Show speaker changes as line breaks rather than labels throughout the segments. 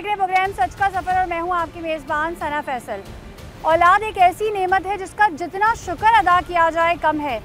देख रहे हैं प्रोग्राम सच का सफ़र और मैं हूं आपकी मेज़बान सना फैसल। औलाद एक ऐसी नेमत है जिसका जितना शुक्र अदा किया जाए कम है।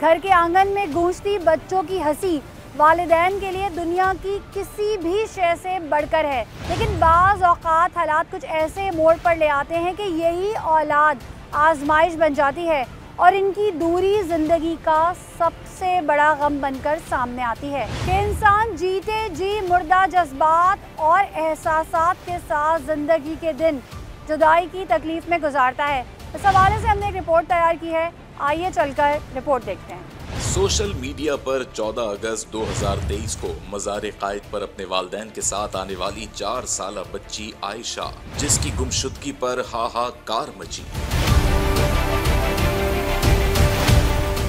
घर के आंगन में गूंजती बच्चों की हंसी वालिदैन के लिए दुनिया की किसी भी शय से बढ़कर है, लेकिन बाज़ औक़ात हालात कुछ ऐसे मोड़ पर ले आते हैं कि यही औलाद आजमाइश बन जाती है और इनकी दूरी ज़िंदगी का सबसे बड़ा गम बनकर सामने आती है कि इंसान जीते जी मुर्दा जज्बात और एहसासात के साथ ज़िंदगी के दिन जुदाई की तकलीफ़ में गुजारता है। इस हवाले से हमने एक रिपोर्ट तैयार की है, आइए चलकर रिपोर्ट देखते हैं।
सोशल मीडिया पर 14 अगस्त 2023 को मज़ार-ए-क़ाइद पर अपने वालिदैन के साथ आने वाली 4 साला बच्ची आयशा, जिसकी गुमशुदगी पर हाहाकार मची,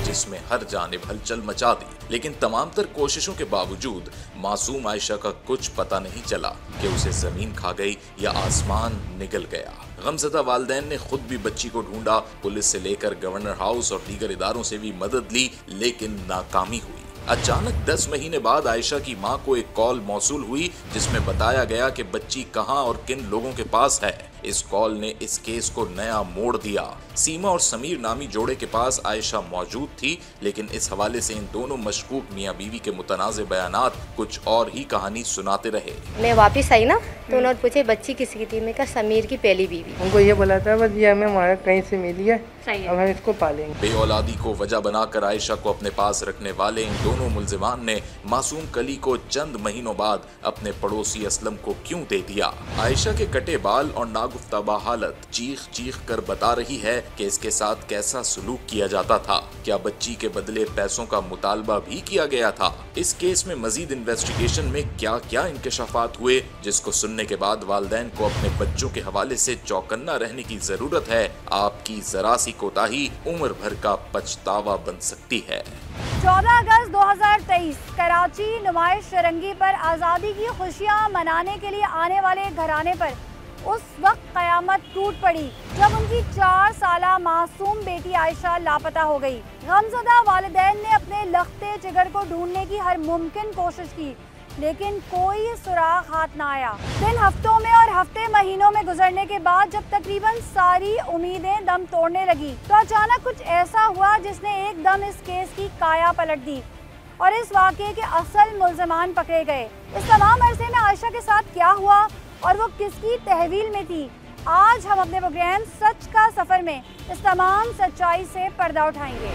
जिसमें हर जानिब हलचल मचा दी, लेकिन तमाम तर कोशिशों के बावजूद मासूम आयशा का कुछ पता नहीं चला कि उसे जमीन खा गई या आसमान निगल गया। गमज़दा वालिदैन ने खुद भी बच्ची को ढूंढा, पुलिस से लेकर गवर्नर हाउस और दीगर इदारों से भी मदद ली, लेकिन नाकामी हुई। अचानक 10 महीने बाद आयशा की मां को एक कॉल मौसूल हुई जिसमें बताया गया कि बच्ची कहां और किन लोगों के पास है। इस कॉल ने इस केस को नया मोड़ दिया। सीमा और समीर नामी जोड़े के पास आयशा मौजूद थी, लेकिन इस हवाले से इन दोनों मशकूक मियां बीवी के मुतनाज़े बयानात कुछ और ही कहानी सुनाते रहे।
मैं वापस आई ना तो उन्होंने पूछे बच्ची किसी की थी, मैं कहा समीर की पहली बीवी।
उनको ये बोला था बस ये हमें हमारा कहीं से मिली है, अब हम इसको पालेंगे।
बेऔलादी को वजह बनाकर आयशा को अपने पास रखने वाले इन दोनों मुल्जिमान ने मासूम कली को चंद महीनों बाद अपने पड़ोसी असलम को क्यों दे दिया। आयशा के कटे बाल और नागुफ्ताबा हालत चीख चीख कर बता रही है कि इसके साथ कैसा सलूक किया जाता था। क्या बच्ची के बदले पैसों का मुतालबा भी किया गया था? इस केस में मजीद इन्वेस्टिगेशन में क्या क्या इंकशाफात हुए, जिसको सुनने के बाद वालिदैन को अपने बच्चों के हवाले से चौकन्ना रहने की जरूरत है। आपकी जरा सी कोताही उम्र भर का पछतावा बन सकती है।
14 अगस्त 2023 कराची नुमाइश फिरंगी पर आज़ादी की खुशियां मनाने के लिए आने वाले घराने पर उस वक्त कयामत टूट पड़ी जब उनकी 4 साला मासूम बेटी आयशा लापता हो गई। गमज़दा वालिदैन ने अपने लख्ते जिगर को ढूंढने की हर मुमकिन कोशिश की, लेकिन कोई सुराग हाथ ना आया। दिन हफ्तों में और हफ्ते महीनों में गुजरने के बाद जब तकरीबन सारी उम्मीदें दम तोड़ने लगी तो अचानक कुछ ऐसा हुआ जिसने एकदम इस केस की काया पलट दी और इस वाक़ये के असल मुल्ज़िमान पकड़े गए। इस तमाम अरसे में आयशा के साथ क्या हुआ और वो किसकी तहवील में थी, आज हम अपने प्रोग्राम सच का सफ़र में इस तमाम सच्चाई से पर्दा उठाएंगे।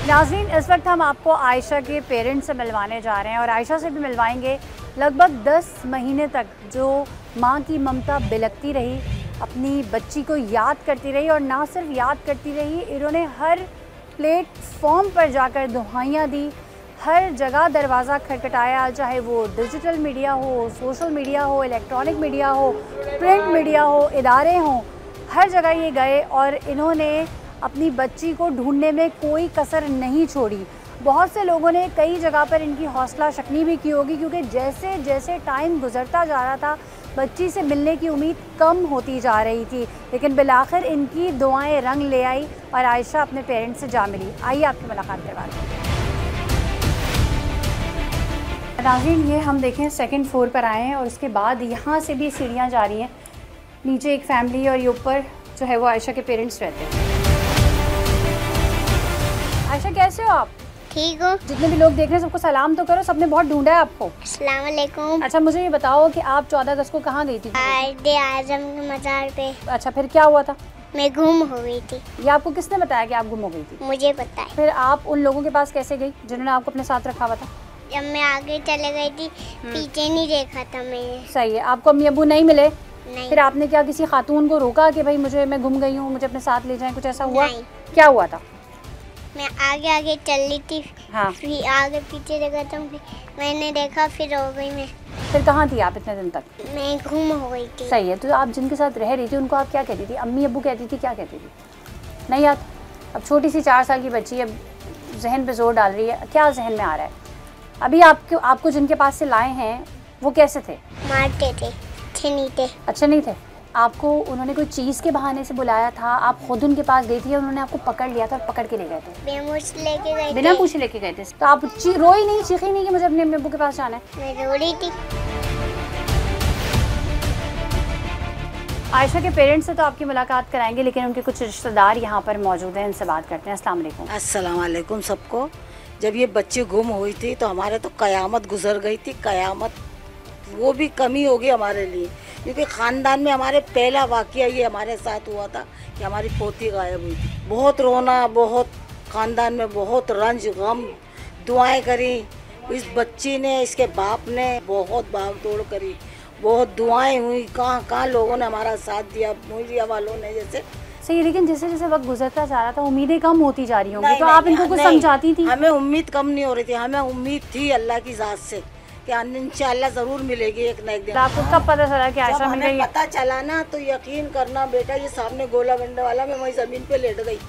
नाज़रीन, इस वक्त हम आपको आयशा के पेरेंट्स से मिलवाने जा रहे हैं और आयशा से भी मिलवाएंगे। लगभग 10 महीने तक जो माँ की ममता बिलकती रही, अपनी बच्ची को याद करती रही और ना सिर्फ याद करती रही, इन्होंने हर प्लेटफॉर्म पर जाकर दुहाइयाँ दी, हर जगह दरवाज़ा खटखटाया, चाहे वो डिजिटल मीडिया हो, सोशल मीडिया हो, इलेक्ट्रॉनिक मीडिया हो, प्रिंट मीडिया हो, इदारे हों, हर जगह ये गए और इन्होंने अपनी बच्ची को ढूंढने में कोई कसर नहीं छोड़ी। बहुत से लोगों ने कई जगह पर इनकी हौसला शकनी भी की होगी, क्योंकि जैसे जैसे टाइम गुजरता जा रहा था बच्ची से मिलने की उम्मीद कम होती जा रही थी, लेकिन बिलाखिर इनकी दुआएं रंग ले आई और आयशा अपने पेरेंट्स से जा मिली। आइए आपकी मुलाकात करवाते हैं। नाज़रीन, ये हम देखें सेकंड फ्लोर पर आए हैं और उसके बाद यहाँ से भी सीढ़ियाँ जा रही हैं। नीचे एक फैमिली और ये ऊपर जो है वो आयशा के पेरेंट्स रहते हैं। आयशा, कैसे हो आप?
ठीक हो?
जितने भी लोग देख रहे हैं सबको सलाम तो करो, सबने बहुत ढूंढा है आपको।
अस्सलाम वालेकुम।
अच्छा, मुझे ये बताओ कि आप 14 अगस्त को कहाँ गई थी?
कायदे आज़म के मज़ार पे।
अच्छा, फिर क्या हुआ था?
मैं गुम हो गई थी।
ये आपको किसने बताया कि आप गुम हो गई थी?
मुझे पता है।
फिर आप उन लोगों के पास कैसे गई जिन्होंने आपको अपने साथ रखा हुआ था?
जब मैं आगे चले गई थी पीछे नहीं देखा था मैंने।
सही है। आपको अम्मी अबू नहीं मिले?
नहीं।
फिर आपने क्या किसी खातून को रोका कि भाई मैं गुम गई हूँ, मुझे अपने साथ ले जाएं, कुछ ऐसा हुआ?
नहीं।
क्या हुआ था?
मैं आगे आगे चल रही थी,
हाँ।
फिर आगे पीछे देखा था, फिर मैंने देखा, फिर हो गई मैं।
फिर कहाँ थी आप इतने दिन तक?
मैं गुम हो गई थी।
सही है। तो आप जिनके साथ रह रही थी उनको आप क्या कहती थी? अम्मी अबू कहती थी, क्या कहती थी? नहीं याद? अब छोटी सी 4 साल की बच्ची अब जहन पे जोर डाल रही है, क्या जहन में आ रहा है? अभी आपको जिनके पास से लाए हैं वो कैसे थे?
मारते थे, अच्छे नहीं थे।
अच्छे नहीं थे। आपको उन्होंने कोई चीज़ के बहाने से बुलाया था, आप खुद उनके पास गई थी, उन्होंने आपको पकड़ लिया था और पकड़ के ले गए थे? बिना पूछे लेके गए थे। तो आप रोई नहीं, चीखी नहीं कि मुझे अपने अम्मी अब्बू के पास जाना है?
मैं रो रही थी।
आयशा के पेरेंट्स से तो आपकी मुलाकात कराएंगे, लेकिन उनके कुछ रिश्तेदार यहाँ पर मौजूद हैं, इनसे बात करते हैं। अस्सलाम वालेकुम।
अस्सलाम वालेकुम सबको। जब ये बच्ची गुम हुई थी तो हमारे तो कयामत गुजर गई थी, कयामत वो भी कमी होगी हमारे लिए, क्योंकि ख़ानदान में हमारे पहला वाक़या ये हमारे साथ हुआ था कि हमारी पोती गायब हुई थी। बहुत रोना, बहुत ख़ानदान में बहुत रंज गम, दुआएं करी इस बच्ची ने, इसके बाप ने बहुत भाग तोड़ करी, बहुत दुआएं हुई, कहाँ लोगों ने हमारा साथ दिया, मीडिया वालों ने जैसे।
सही, लेकिन जैसे जैसे वक्त गुजरता जा रहा था उम्मीदें कम होती जा रही होंगी, तो आप इनको कुछ समझाती थी?
हमें उम्मीद कम नहीं हो रही थी, हमें उम्मीद थी अल्लाह की ज़ात से कि इंशाअल्लाह ज़रूर मिलेगी एक न एक दिन।
आपको कब पता चला कि आयशा मिल गई?
पता चला ना तो यकीन करना बेटा, ये सामने गोला गंडे वाला, मैं वहीं ज़मीन पे लेट गई।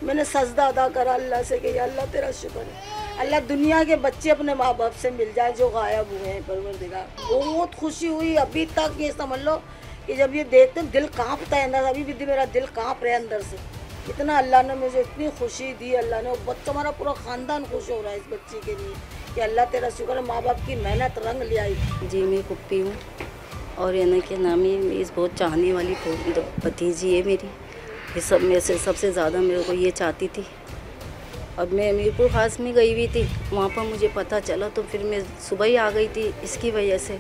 मैंने सजदा अदा करा अल्लाह से कि अल्लाह तेरा शुक्र है, अल्लाह दुनिया के बच्चे अपने माँ बाप से मिल जाए जो गायब हुए हैं। परवरदिगार बहुत खुशी हुई अभी तक, ये समझ लो कि जब ये देखते दिल काँपता है अंदर, अभी भी मेरा दिल काँप रहा है अंदर से। इतना अल्लाह ने मुझे इतनी खुशी दी, अल्लाह ने, बच्चा हमारा पूरा ख़ानदान खुश हो रहा है इस बच्ची के लिए कि अल्लाह तेरा शुक्र है, माँ बाप की मेहनत रंग ले आई।
जी मैं पुप्पी हूँ और यानी कि नामी इस बहुत चाहने वाली भतीजी है मेरी। ये सब में से सबसे ज़्यादा मेरे को ये चाहती थी। अब मैं मीरपुर ख़ास में गई हुई थी, वहाँ पर मुझे पता चला तो फिर मैं सुबह ही आ गई थी इसकी वजह से।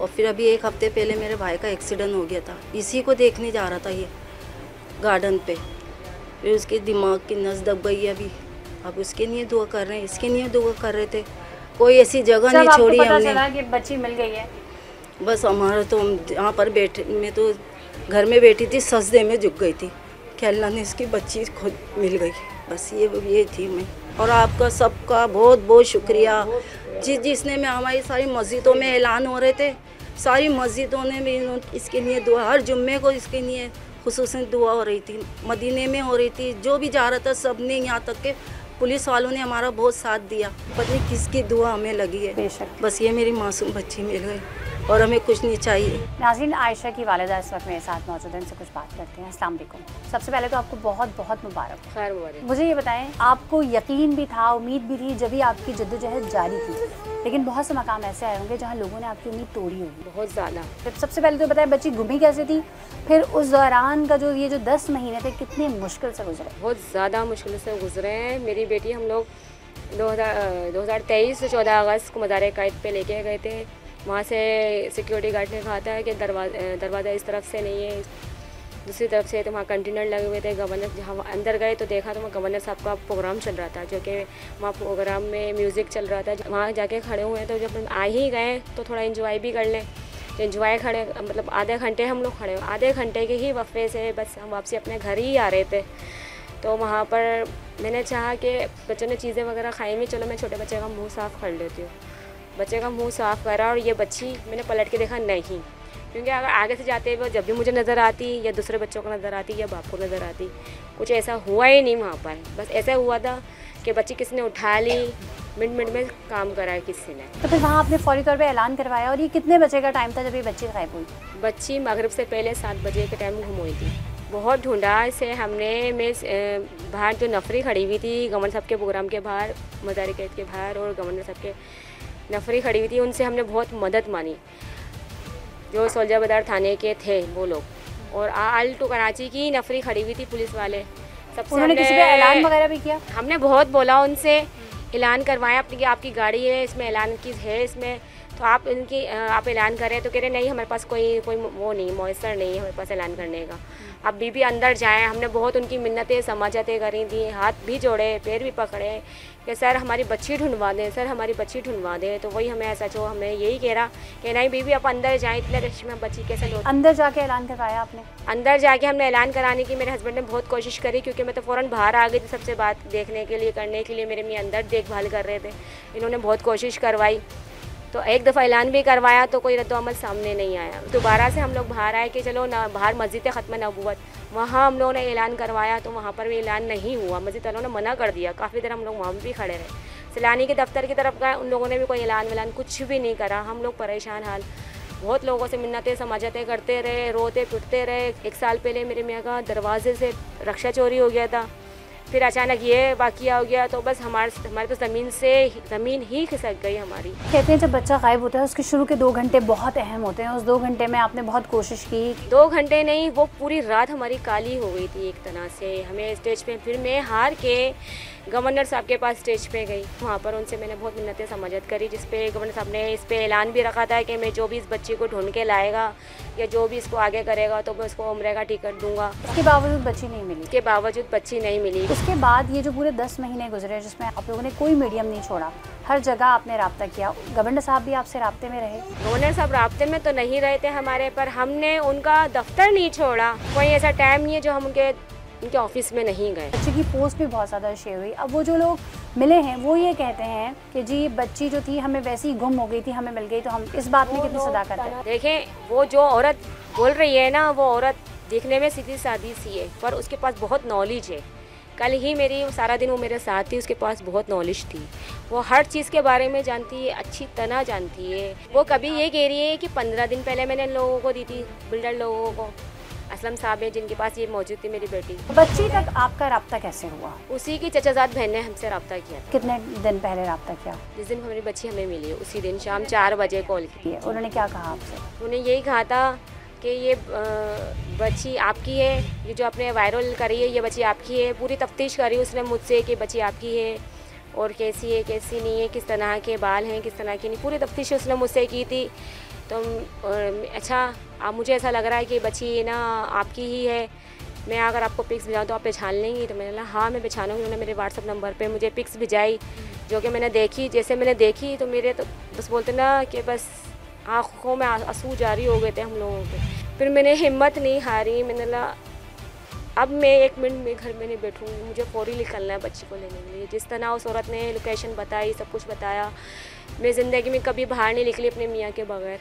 और फिर अभी एक हफ्ते पहले मेरे भाई का एक्सीडेंट हो गया था, इसी को देखने जा रहा था ये गार्डन पे, फिर उसके दिमाग की नस दब गई अभी। अब उसके लिए दुआ कर रहे हैं, इसके लिए दुआ कर रहे थे। कोई ऐसी जगह नहीं छोड़ी हमने।
पता चला कि बच्ची मिल गई है,
बस हमारा तो यहाँ पर बैठे, मैं तो घर में बैठी थी, सजदे में झुक गई थी कि अल्लाह ने इसकी बच्ची खुद मिल गई। बस ये थी मैं। और आपका सबका बहुत बहुत शुक्रिया जिसने में हमारी सारी मस्जिदों में ऐलान हो रहे थे, सारी मस्जिदों ने भी इसके लिए दुआ, हर जुम्मे को इसके लिए खुसूसन दुआ हो रही थी, मदीने में हो रही थी, जो भी जा रहा था सब ने, यहाँ तक के पुलिस वालों ने हमारा बहुत साथ दिया। पता नहीं किसकी दुआ हमें लगी है, बस ये मेरी मासूम बच्ची मिल गई और हमें कुछ नहीं चाहिए।
नाज़रीन, आयशा की वालिदा इस वक्त मेरे साथ मौजूद हैं, इनसे कुछ बात करते हैं। अस्सलाम वालेकुम। सबसे पहले तो आपको बहुत बहुत मुबारक।
खैर मुबारक।
मुझे ये बताएं, आपको यकीन भी था, उम्मीद भी थी जब भी आपकी जद्दोजहद जारी थी, लेकिन बहुत से मकाम ऐसे आए होंगे जहाँ लोगों ने आपकी उम्मीद तोड़ी होगी।
बहुत ज़्यादा।
सबसे पहले तो बताएं बच्ची गुमी कैसे थी, फिर उस दौरान का जो 10 महीने थे कितने मुश्किल से गुजरे?
बहुत ज़्यादा मुश्किल से गुजरे हैं। मेरी बेटी हम लोग 2023 से 14 अगस्त को मज़ार-ए-कायद पे लेके गए थे। वहाँ से सिक्योरिटी गार्ड ने कहा था कि दरवाज़ा इस तरफ से नहीं है, दूसरी तरफ से। तो वहाँ कंटेनर लगे हुए थे। गवर्नर जहाँ अंदर गए तो देखा तो वहाँ गवर्नर साहब का प्रोग्राम चल रहा था, जो कि वहाँ प्रोग्राम में म्यूज़िक चल रहा था। वहाँ जाके खड़े हुए तो जब आ ही गए तो थोड़ा इन्जॉय भी कर लें। एंजॉय खड़े, मतलब आधे घंटे हम लोग खड़े, आधे घंटे के ही वफ़े से बस हम वापसी अपने घर ही आ रहे थे। तो वहाँ पर मैंने चाहा कि बच्चों ने चीज़ें वगैरह खाई हुई, चलो मैं छोटे बच्चे का मुंह साफ़ कर लेती हूँ। बच्चे का मुंह साफ़ करा और ये बच्ची मैंने पलट के देखा नहीं, क्योंकि अगर आगे से जाते हुए जब भी मुझे नज़र आती या दूसरे बच्चों को नज़र आती या बाप को नज़र आती, कुछ ऐसा हुआ ही नहीं वहाँ पर। बस ऐसा हुआ था कि बच्ची किसी ने उठा ली, मिनट में काम करा है किसी ने।
तो फिर वहाँ आपने फौरी तौर पे ऐलान करवाया। और ये कितने बजे का टाइम था जब ये बच्ची गायब हुई?
बच्ची मगरिब से पहले 7 बजे के टाइम गुम हुई थी। बहुत ढूंढा इसे हमने। मैं बाहर जो नफरी खड़ी हुई थी गवर्नर साहब के प्रोग्राम के बाहर, मज़ार-ए-कायद के बाहर, और गवर्नर साहब के नफरी खड़ी हुई थी, उनसे हमने बहुत मदद मानी, जो सोल्जर बाज़ार थाने के थे वो लोग, और आल टू कराची की नफरी खड़ी हुई थी पुलिस वाले। सबसे
उन्होंने किसी पे ऐलान वगैरह भी किया?
हमने बहुत बोला उनसे, ऐलान करवाया अपनी, आपकी गाड़ी है इसमें ऐलान की है इसमें, तो आप ऐलान करें। तो कह रहे नहीं हमारे पास कोई वो नहीं, मौसर नहीं है हमारे पास ऐलान करने का, आप बीबी अंदर जाएं। हमने बहुत उनकी मिन्नतें समाजतें करी थी, हाथ भी जोड़े, पैर भी पकड़े कि सर हमारी बच्ची ढूंढवा दें, सर हमारी बच्ची ढूंढवा दें। तो वही हमें SHO हमें यही कह रहा कि नहीं बीबी आप अंदर जाएं, इतने रश में बच्ची कैसे लो।
अंदर जाके ऐलान करवाया आपने?
अंदर जाके हमने ऐलान कराने की मेरे हस्बैंड ने बहुत कोशिश करी, क्योंकि मैं तो फ़ौरन बाहर आ गई थी सबसे बात देखने के लिए, करने के लिए। मेरे मियाँ अंदर देखभाल कर रहे थे, इन्होंने बहुत कोशिश करवाई। तो एक दफ़ा ऐलान भी करवाया तो कोई रद्द-ओ-अमल सामने नहीं आया। दोबारा से हम लोग बाहर आए कि चलो ना बाहर मस्जिद ख़त्म नबूवत, वहाँ हम लोगों ने ऐलान करवाया तो वहाँ पर भी ऐलान नहीं हुआ, मस्जिद वालों ने मना कर दिया। काफ़ी देर हम लोग वहाँ भी खड़े रहे। सैलानी के दफ्तर की तरफ गए, उन लोगों ने भी कोई ऐलान कुछ भी नहीं करा। हम लोग परेशान हाल, बहुत लोगों से मिन्नतें समाजतें करते रहे, रोते पिटते रहे। 1 साल पहले मेरे मियाँ का दरवाजे से रक्षा चोरी हो गया था, फिर अचानक ये वाक़या हो गया तो बस हमारे तो ज़मीन ही खिसक गई हमारी।
कहते हैं जब बच्चा गायब होता है उसके शुरू के 2 घंटे बहुत अहम होते हैं। उस 2 घंटे में आपने बहुत कोशिश की।
2 घंटे नहीं, वो पूरी रात हमारी काली हो गई थी एक तरह से। हमें स्टेज पे, फिर मैं हार के गवर्नर साहब के पास स्टेज पे गई। वहाँ पर उनसे मैंने बहुत मिन्नतें समझत करी, जिस पे गवर्नर साहब ने इस पे ऐलान भी रखा था कि मैं जो भी इस बच्ची को ढूंढ के लाएगा या जो भी इसको आगे करेगा तो मैं उसको उम्र का टिकट दूंगा।
उसके बावजूद बच्ची नहीं मिली।
उसके बावजूद बच्ची नहीं मिली।
उसके बाद ये जो पूरे 10 महीने गुजरे जिसमें आप लोगों ने कोई मीडियम नहीं छोड़ा, हर जगह आपने रब्ता किया, गवर्नर साहब भी आपसे राब्ते में रहे?
गवर्नर साहब राब्ते में तो नहीं रहे थे हमारे, पर हमने उनका दफ्तर नहीं छोड़ा। कोई ऐसा टाइम नहीं है जो हम उनके ऑफिस में नहीं गए।
बच्ची की पोस्ट भी बहुत ज़्यादा शेयर हुई। अब वो जो लोग मिले हैं वो ये कहते हैं कि जी बच्ची जो थी हमें वैसे ही गुम हो गई थी, हमें मिल गई। तो हम इस बात में कितनी सदाकत है?
देखें, वो जो औरत बोल रही है ना, वो औरत देखने में सीधी सादी सी है, पर उसके पास बहुत नॉलेज है। कल ही सारा दिन वो मेरे साथ थी, उसके पास बहुत नॉलेज थी। वो हर चीज़ के बारे में जानती है, अच्छी तरह जानती है। वो कभी ये कह रही है कि 15 दिन पहले मैंने लोगों को दी थी, बिल्डर लोगों को, असलम साहब है जिनके पास ये मौजूद थी मेरी बेटी।
बच्ची तक आपका रब्ता कैसे हुआ?
उसी की चचाजाद बहन ने हमसे रब्ता किया।
कितने दिन पहले रब्ता किया?
जिस दिन हमारी बच्ची हमें मिली उसी दिन शाम 4 बजे कॉल की।
उन्होंने क्या कहा आपसे?
उन्होंने यही कहा था कि ये बच्ची आपकी है, ये जो आपने वायरल करी है ये बच्ची आपकी है। पूरी तफ्तीश करी उसने मुझसे कि बच्ची आपकी है और कैसी है कैसी नहीं है, किस तरह के बाल हैं किस तरह की नहीं, पूरी तफ्तीश उसने मुझसे की थी। तो अच्छा, अब मुझे ऐसा लग रहा है कि बच्ची ना आपकी ही है, मैं अगर आपको पिक्स भिजाऊँ तो आप पहचान लेंगी? तो मैंने कहा हाँ मैं पहचानूँगी। उन्होंने मेरे व्हाट्सअप नंबर पे मुझे पिक्स भिजाई, जो कि मैंने देखी। जैसे मैंने देखी तो मेरे तो बस बोलते ना कि बस आँखों में आंसू जारी हो गए थे हम लोगों के। फिर मैंने हिम्मत नहीं हारी, मैंने कहा अब मैं 1 मिनट में घर में नहीं बैठूँगी, मुझे फौरी निकलना है बच्ची को लेने के लिए। जिस तरह उस औरत ने लोकेशन बताई, सब कुछ बताया, मैं ज़िंदगी में कभी बाहर नहीं निकली अपने मियाँ के बगैर।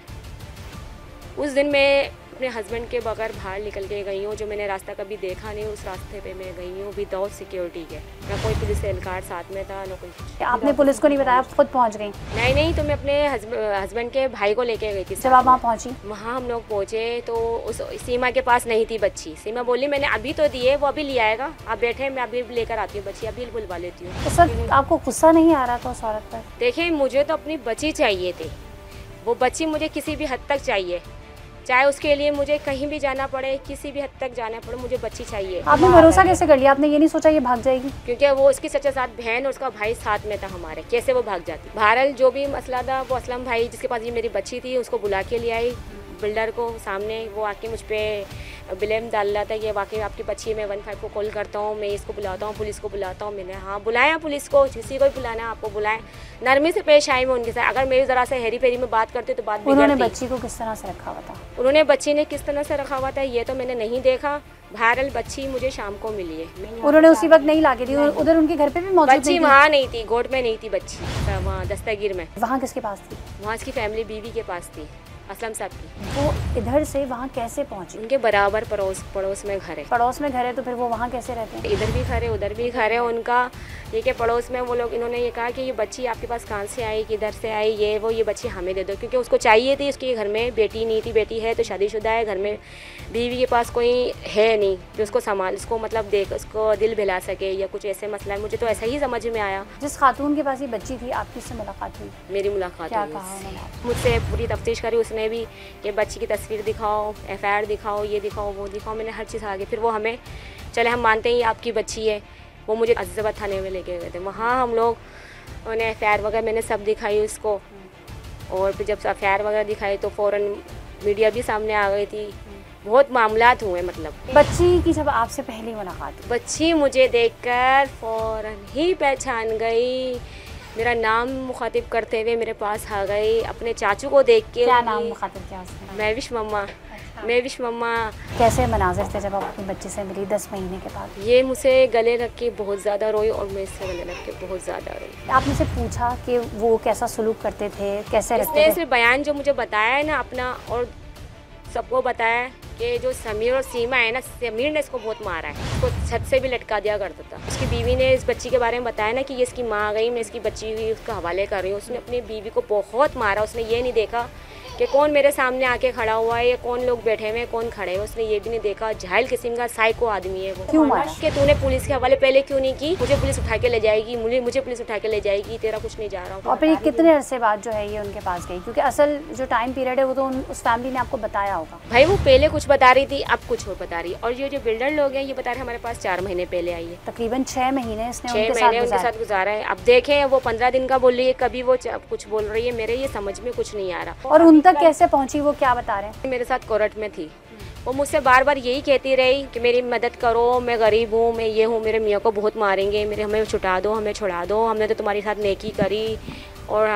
उस दिन मैं अपने हस्बैंड के बगैर बाहर निकल के गई हूँ, जो मैंने रास्ता कभी देखा नहीं उस रास्ते पे मैं गई हूँ विदाउट सिक्योरिटी के। ना कोई पुलिस एहलकार साथ में था ना कुछ।
आपने पुलिस को नहीं बताया, आप खुद पहुँच गई?
नहीं, तो मैं अपने हस्बैंड के भाई को लेके गई थी।
जब आप वहाँ पहुँची?
वहाँ हम लोग पहुँचे तो उस सीमा के पास नहीं थी बच्ची। सीमा बोली मैंने अभी तो दी है, वो अभी ले आएगा, आप बैठे, मैं अभी लेकर आती हूँ बच्ची, अभी बुलवा लेती हूँ।
तो सर आपको गुस्सा नहीं आ रहा था उस औरत पर?
देखें, मुझे तो अपनी बच्ची चाहिए थी, वो बच्ची मुझे किसी भी हद तक चाहिए, चाहे उसके लिए मुझे कहीं भी जाना पड़े, किसी भी हद तक जाना पड़े, मुझे बच्ची चाहिए।
आपने भरोसा कैसे कर लिया? आपने ये नहीं सोचा ये भाग जाएगी?
क्योंकि वो उसकी चचाजाद बहन और उसका भाई साथ में था हमारे, कैसे वो भाग जाती। बहरहाल जो भी मसला था, वो असलम भाई जिसके पास ये मेरी बच्ची थी उसको बुला के ले आई बिल्डर को सामने। वो आके मुझ पर ब्लेम डाल रहा था कि वाकई आपकी बच्ची है, मैं 15 को कॉल करता हूँ, मैं इसको बुलाता हूँ, पुलिस को बुलाता हूँ। मैंने हाँ बुलाया पुलिस को, किसी को भी बुलाना आपको बुलाएं। नरमी से पेश आई मैं उनके साथ। अगर मेरी ज़रा से हेरी फेरी में बात करती तो बात
उन्होंने बच्ची को किस तरह से रखा हुआ था?
उन्होंने बच्ची ने किस तरह से रखा हुआ था ये तो मैंने नहीं देखा। बहरहाल बच्ची मुझे शाम को मिली है।
उन्होंने उसी वक्त नहीं ला के दी? उधर उनके घर पे भी मौजूद
बच्ची वहाँ नहीं थी, गोट में नहीं थी बच्ची, वहाँ दस्तगीर में।
वहाँ किसके पास थी?
वहाँ उसकी फैमिली बीवी के पास थी, असलम साहब की।
वो इधर से वहाँ कैसे पहुँची?
उनके बराबर पड़ोस में घर है।
पड़ोस में घर है तो फिर वो वहाँ कैसे रहते हैं?
इधर भी घर है उधर भी घर है उनका। ये कि पड़ोस में वो लोग, इन्होंने ये कहा कि ये बच्ची आपके पास कहाँ से आई, किधर से आई, ये वो, ये बच्ची हमें दे दो, क्योंकि उसको चाहिए थी। उसके घर में बेटी नहीं थी, बेटी है तो शादीशुदा है, घर में बीवी के पास कोई है नहीं जो उसको संभाल, उसको मतलब देख, उसको दिल बहला सके या कुछ ऐसे मसला है। मुझे तो ऐसा ही समझ में आया।
जिस खातून के पास ये बच्ची थी आपकी उससे मुलाकात हुई?
मेरी मुलाकात
क्या
हुई।
कहा उन्होंने?
मुझसे पूरी तफ्तीश करी उसने भी कि बच्ची की तस्वीर दिखाओ, FIR दिखाओ, ये दिखाओ वो दिखाओ। मैंने हर चीज़ आगे, फिर वो हमें चले हम मानते हैं ये आपकी बच्ची है। वो मुझे अजीज़ाबाद थाने में लेके गए थे, वहाँ हम लोग उन्हें FIR वगैरह मैंने सब दिखाई उसको। और फिर जब FIR वगैरह दिखाई तो फ़ौरन मीडिया भी सामने आ गई थी। बहुत मामलात हुए। मतलब
बच्ची की जब आपसे पहली मुलाकात हुई,
बच्ची मुझे देखकर फ़ौरन ही पहचान गई, मेरा नाम मुखातिब करते हुए मेरे पास आ गई। अपने चाचू को देख के।
क्या नाम मुखातिब किया उसने?
महविश मम्मा। महविश मम्मा।
कैसे मनाजिर थे जब आप अपनी बच्ची से मिली 10 महीने के बाद?
ये मुझसे गले रख के बहुत ज़्यादा रोई और मैं इससे गले रख के बहुत ज़्यादा रोई।
आपने से पूछा कि वो कैसा सलूक करते थे, कैसे रखते थे?
सिर्फ बयान जो मुझे बताया है ना अपना, और सबको बताया कि जो समीर और सीमा है ना, समीर ने इसको बहुत मारा है, इसको छत से भी लटका दिया करता था। उसकी बीवी ने इस बच्ची के बारे में बताया ना कि ये इसकी माँ आ गई, मैं इसकी बच्ची हुई उसका हवाले कर रही हूँ। उसने अपनी बीवी को बहुत मारा। उसने ये नहीं देखा कि कौन मेरे सामने आके खड़ा हुआ है, ये कौन लोग बैठे हुए हैं, कौन खड़े हैं। उसने ये भी नहीं देखा, जाहिल किस्म का साइको आदमी है वो।
क्यों मारा?
कि तूने पुलिस के हवाले पहले क्यों नहीं की, मुझे पुलिस उठा के ले जाएगी, मुझे पुलिस उठा के ले जाएगी, तेरा कुछ नहीं जा रहा।
और फिर कितने अरसे बाद जो है ये उनके पास गई? क्योंकि असल जो टाइम पीरियड है वो तो उस फैमिली ने आपको बताया होगा।
भाई वो पहले कुछ बता रही थी, अब कुछ और बता रही है। और ये जो बिल्डर लोग हैं ये बता रहे हमारे पास 4 महीने पहले आई है।
तकरीबन 6 महीने इसने
6 महीने उनके साथ गुजारा है। अब देखें वो 15 दिन का बोल रही है, कभी वो कुछ बोल रही है, मेरे ये समझ में कुछ नहीं आ रहा।
और उन तक कैसे पहुंची, वो क्या बता रहे हैं?
मेरे साथ कोर्ट में थी, वो मुझसे बार बार यही कहती रही कि मेरी मदद करो, मैं गरीब हूँ, मैं ये हूँ, मेरे मियाँ को बहुत मारेंगे, हमें छुटा दो, हमें छुड़ा दो, हमने तो तुम्हारे साथ नेकी करी और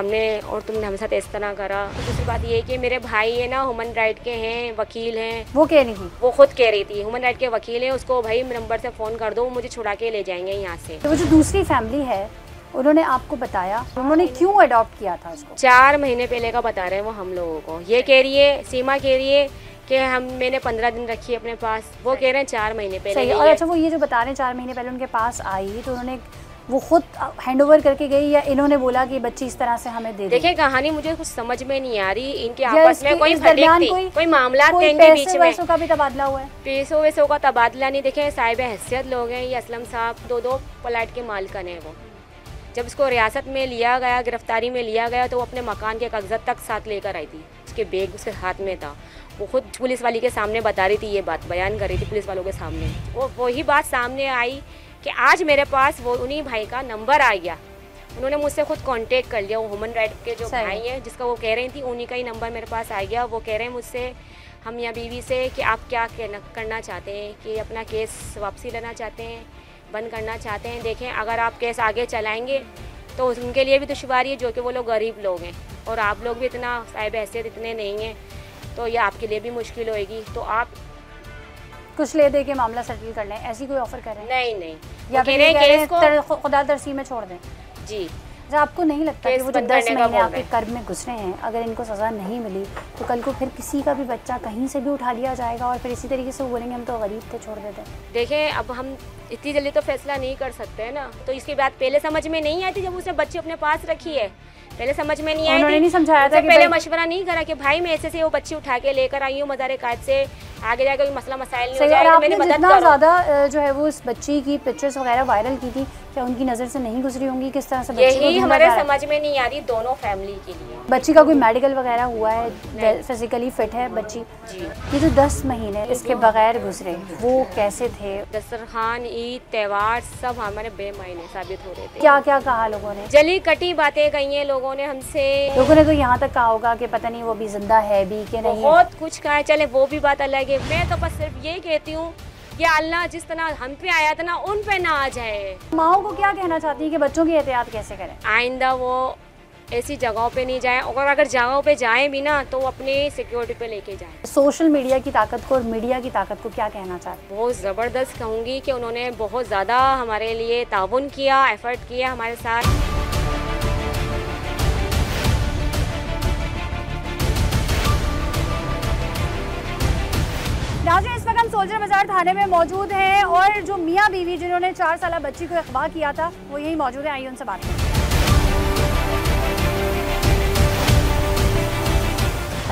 तुमने हमारे साथ इस तरह करा। दूसरी बात ये कि मेरे भाई है ना ह्यूमन राइट के हैं, वकील हैं।
वो कह रही थी,
वो खुद कह रही थी ह्यूमन राइट के वकील हैं, उसको भाई नंबर से फ़ोन कर दो, मुझे छुड़ा के ले जाएंगे यहाँ से।
तो वो जो दूसरी फैमिली है उन्होंने आपको बताया, उन्होंने क्यों अडॉप्ट किया था उसको?
4 महीने पहले का बता रहे हैं वो हम लोगों को। ये कह रही है, सीमा कह रही है कि मैंने 15 दिन रखी है अपने पास, वो कह रहे हैं 4 महीने पहले।
सही। और अच्छा, वो ये जो बता रहे हैं 4 महीने पहले उनके पास आई, तो उन्होंने वो खुद हैंड ओवर करके गई या इन्होंने बोला कि बच्ची इस तरह से हमें दे दे?
देखिए कहानी मुझे कुछ समझ में नहीं आ रही, इनके आपस में कोई कोई मामला थे इनके बीच में,
पैसों का भी तबादला हुआ है?
पैसों वैसों का तबादला नहीं। देखे साहिब हैसियत लोग हैं, ये असलम साहब 2 प्लाट के मालिकन हैं। वो जब इसको रियासत में लिया गया, गिरफ्तारी में लिया गया, तो वो अपने मकान के कागजात तक साथ लेकर आई थी, उसके बैग उसके हाथ में था। वो खुद पुलिस वाली के सामने बता रही थी, ये बात बयान कर रही थी पुलिस वालों के सामने। वो वही बात सामने आई कि आज मेरे पास वो उन्हीं भाई का नंबर आ गया, उन्होंने मुझसे खुद कांटेक्ट कर लिया। वो ह्यूमन राइट के जो भाई हैं जिसका वो कह रही थी, उन्हीं का ही नंबर मेरे पास आ गया। वो कह रहे हैं मुझसे, हम यहाँ बीवी से, कि आप क्या करना चाहते हैं, कि अपना केस वापसी लेना चाहते हैं, बंद करना चाहते हैं। देखें अगर आप केस आगे चलाएँगे तो उनके लिए भी दुश्वारी है, जो कि वो लोग गरीब लोग हैं, और आप लोग भी इतना साहिब हैसियत इतने नहीं हैं, तो ये आपके लिए भी मुश्किल होएगी। तो आप
कुछ ले दे के मामला सेटल कर लें, ऐसी कोई ऑफर कर रहे हैं?
नहीं,
या फिर खुदा तरसी में छोड़ दें?
जी।
जब आपको नहीं लगता कि वो जो 10 महीने आपके कर्म में गुजरे हैं, अगर इनको सज़ा नहीं मिली तो कल को फिर किसी का भी बच्चा कहीं से भी उठा लिया जाएगा और फिर इसी तरीके से वो बोलेंगे हम तो गरीब थे, छोड़ देते?
देखें अब हम इतनी जल्दी तो फैसला नहीं कर सकते हैं ना, तो इसकी बात पहले समझ में नहीं आई थी जब उसने बच्चे अपने पास रखी है, पहले समझ में नहीं आई।
उन्होंने नहीं समझाया था कि
पहले मशवरा नहीं करा कि भाई मैं ऐसे से वो बच्ची उठा के लेकर आई हूँ मज़ार कायद से, आगे जाकर कोई मसला मसाइल नहीं हो जाएगा,
आपने जितना ज़्यादा जो है वो इस बच्ची की पिक्चर्स वगैरह वायरल की थी, क्या उनकी नज़र से नहीं गुजरी होंगी? किस तरह से
यही हमारे समझ में नहीं आ रही दोनों फैमिली के लिए।
बच्ची का कोई मेडिकल वगैरह हुआ है, फिजिकली फिट है बच्ची?
जी।
ये जो 10 महीने इसके बगैर गुजरे वो कैसे थे?
दस्तरखान, ईद, त्यौहार सब हमारे बेमायने साबित हो रहे थे।
क्या क्या कहा लोगों ने?
जली कटी बातें कही हैं लोगों ने हमसे।
लोगों ने तो यहाँ तक कहा होगा कि पता नहीं वो भी जिंदा है भी कि नहीं।
बहुत कुछ कहा है, चले वो भी बात अलग है। मैं तो बस सिर्फ ये कहती हूँ कि अल्लाह जिस तरह हम पे आया था ना, उन पे ना आ जाए।
माओ को क्या कहना चाहती है कि बच्चों की एहतियात कैसे करें?
आइंदा वो ऐसी जगहों पे नहीं जाए, और अगर जगहों पे जाएं भी ना तो अपनी सिक्योरिटी पे लेके जाएं।
सोशल मीडिया की ताकत को और मीडिया की ताकत को क्या कहना चाहते हैं?
बहुत ज़बरदस्त कहूँगी कि उन्होंने बहुत ज़्यादा हमारे लिए ताउन किया, एफर्ट किया हमारे साथ।
नाज़रीन, इस वक्त हम सोल्जर बाजार थाने में मौजूद हैं और जो मियाँ बीवी जिन्होंने 4 साल बच्ची को अगवा किया था वो यही मौजूद है। आइए उनसे बात करें।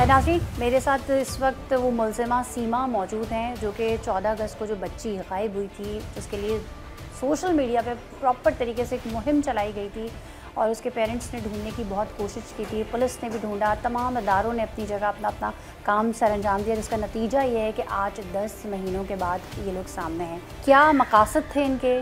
नाज़रीन, मेरे साथ इस वक्त वो मुलज़िमा सीमा मौजूद हैं जो कि 14 अगस्त को जो बच्ची गायब हुई थी उसके लिए सोशल मीडिया पे प्रॉपर तरीके से एक मुहिम चलाई गई थी और उसके पेरेंट्स ने ढूंढने की बहुत कोशिश की थी, पुलिस ने भी ढूंढा, तमाम इदारों ने अपनी जगह अपना काम सर अंजाम दिया, जिसका नतीजा ये है कि आज 10 महीनों के बाद ये लोग सामने हैं। क्या मकासद थे इनके,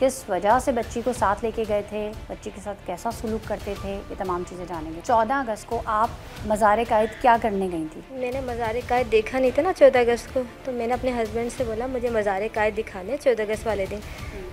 किस वजह से बच्ची को साथ लेके गए थे, बच्ची के साथ कैसा सलूक करते थे, ये तमाम चीज़ें जानेंगे। 14 अगस्त को आप मज़ार कायद क्या करने गई थी?
मैंने मज़ार कायद देखा नहीं था ना 14 अगस्त को, तो मैंने अपने हस्बैंड से बोला मुझे मज़ार कायद दिखाने 14 अगस्त वाले दिन।